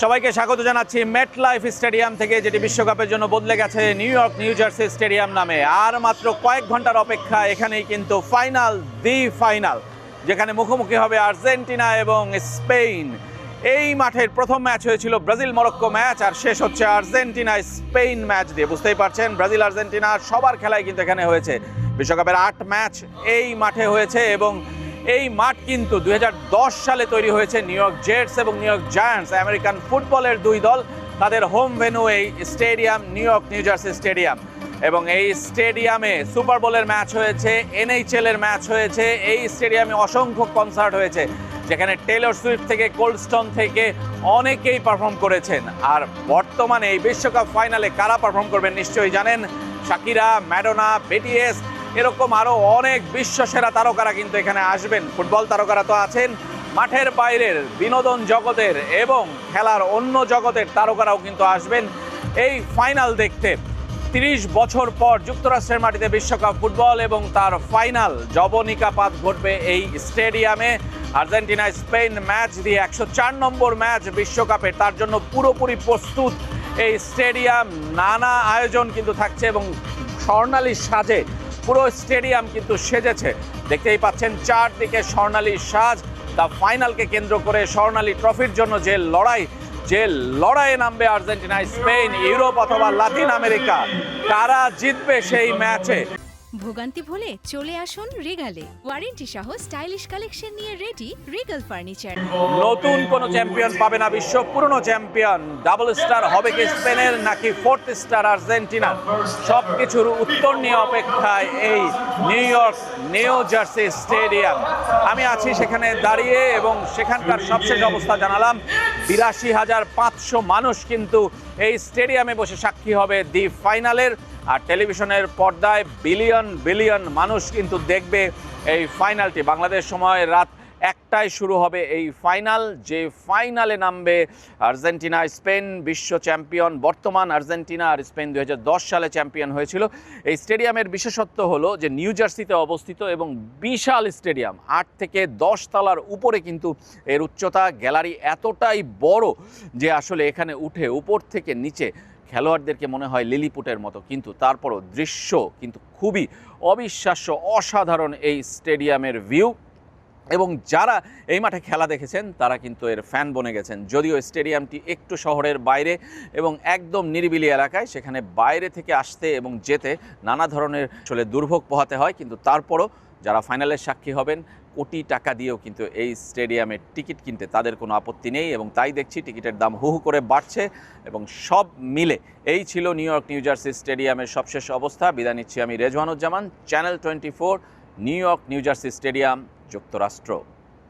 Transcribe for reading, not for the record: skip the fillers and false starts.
সবাইকে স্বাগত জানাচ্ছি মেটলাইফ স্টেডিয়াম থেকে, যেটি বিশ্বকাপের জন্য বদলে গেছে new York new jersey stadium নামে। আর মাত্র কয়েক ঘন্টার অপেক্ষা, এখানেই কিন্তু ফাইনাল, দি ফাইনাল, যেখানে মুখোমুখি হবে আর্জেন্টিনা এবং স্পেন। এই মাঠের প্রথম ম্যাচ হয়েছিল ব্রাজিল মরক্কো ম্যাচ, আর শেষ হচ্ছে আর্জেন্টিনা স্পেন ম্যাচ দিয়ে। বুঝতেই পারছেন, ব্রাজিল আর্জেন্টিনা সবার খেলাই কিন্তু এখানে হয়েছে। বিশ্বকাপের 8 ম্যাচ এই মাঠে হয়েছে এবং এই মাঠ কিন্তু 2010 সালে তৈরি হয়েছে। নিউ ইয়র্ক জেটস এবং নিউ ইয়র্ক জায়ান্টস, আমেরিকান ফুটবলের দুই দল, তাদের হোম ভেন্যু এই stadium, new York new jersey stadium. এবং এই স্টেডিয়ামে সুপার বোলের ম্যাচ হয়েছে, NHL এর ম্যাচ হয়েছে, এই স্টেডিয়ামে অসংখ্য কনসার্ট হয়েছে, যেখানে টেলর সুইফট থেকে কোল্ড স্টোন থেকে অনেকেই পারফর্ম করেছেন। আর বর্তমানে এই বিশ্বকাপ ফাইনালে কারা পারফর্ম করবেন নিশ্চয়ই জানেন। শাকিরা, ম্যাডোনা, BTS, এরকম আরও অনেক বিশ্বসেরা তারকারা কিন্তু এখানে আসবেন। ফুটবল তারকারা তো আছেন, মাঠের বাইরের বিনোদন জগতের এবং খেলার অন্য জগতের তারকারাও কিন্তু আসবেন এই ফাইনাল দেখতে। 30 বছর পর যুক্তরাষ্ট্রের মাটিতে বিশ্বকাপ ফুটবল এবং তার ফাইনাল যবনিকাপাত ঘটবে এই স্টেডিয়ামে। আর্জেন্টিনা স্পেন ম্যাচ দিয়ে 104 নম্বর ম্যাচ বিশ্বকাপের, তার জন্য পুরোপুরি প্রস্তুত এই স্টেডিয়াম। নানা আয়োজন কিন্তু থাকছে এবং স্বর্ণালী সাজে পুরো স্টেডিয়াম কিন্তু সেজেছে। দেখতেই পাচ্ছেন চারদিকে স্বর্ণালী সাজ। দ্য ফাইনালকে কেন্দ্র করে স্বর্ণালী ট্রফির জন্য যে লড়াইয়ে নামবে আর্জেন্টিনা স্পেন, ইউরোপ অথবা লাতিন আমেরিকা, কারা জিতবে সেই ম্যাচে। ভোগান্তি ভুলে চলে আসুন রিগালে। ওয়ারেন্টি সহ স্টাইলিশ কালেকশন নিয়ে রেডি রিগাল ফার্নিচার। নতুন কোন চ্যাম্পিয়ন পাবে না বিশ্ব, পুরনো চ্যাম্পিয়ন। ডাবল স্টার হবে কি স্পেনের নাকি 4th স্টার আর্জেন্টিনা? সবকিছুর উত্তর নিয়ে অপেক্ষায় এই new York new jersey stadium. আমি আছি সেখানে দাঁড়িয়ে এবং সেখানকার সবশেষ অবস্থা জানালাম। 82,500 মানুষ কিন্তু এই স্টেডিয়ামে বসে সাক্ষী হবে দি ফাইনালের। আর টেলিভিশনের পর্দায় বিলিয়ন বিলিয়ন মানুষ কিন্তু দেখবে এই ফাইনালটি। বাংলাদেশ সময় রাত 1টায় শুরু হবে এই ফাইনাল, যে ফাইনালে নামবে আর্জেন্টিনা স্পেন, বিশ্ব চ্যাম্পিয়ন বর্তমান আর্জেন্টিনা। আর স্পেন 2010 সালে চ্যাম্পিয়ন হয়েছিল। এই স্টেডিয়ামের বিশেষত্ব হলো যে নিউ জার্সিতে অবস্থিত এবং বিশাল স্টেডিয়াম, 8 থেকে 10 তলার উপরে কিন্তু এর উচ্চতা। গ্যালারি এতটাই বড় যে আসলে এখানে উঠে উপর থেকে নিচে খেলোয়াড়দেরকে মনে হয় লিলিপুটের মতো, কিন্তু তারপরও দৃশ্য কিন্তু খুবই অবিশ্বাস্য, অসাধারণ এই স্টেডিয়ামের ভিউ। এবং যারা এই মাঠে খেলা দেখেছেন তারা কিন্তু এর ফ্যান বনে গেছেন। যদিও স্টেডিয়ামটি একটু শহরের বাইরে এবং একদম নিরিবিলি এলাকায়, সেখানে বাইরে থেকে আসতে এবং যেতে নানা ধরনের আসলে দুর্ভোগ পোহাতে হয়, কিন্তু তারপরও যারা ফাইনালের সাক্ষী হবেন কোটি টাকা দিয়েও কিন্তু এই স্টেডিয়ামের টিকিট কিনতে তাদের কোনো আপত্তি নেই। এবং তাই দেখছি টিকিটের দাম হু হু করে বাড়ছে। এবং সব মিলে এই ছিল নিউ ইয়র্ক নিউ জার্সি স্টেডিয়ামের সবশেষ অবস্থা। বিদায় নিচ্ছি আমি Rezwanuzzaman, channel 24, new York new jersey stadium, যুক্তরাষ্ট্র।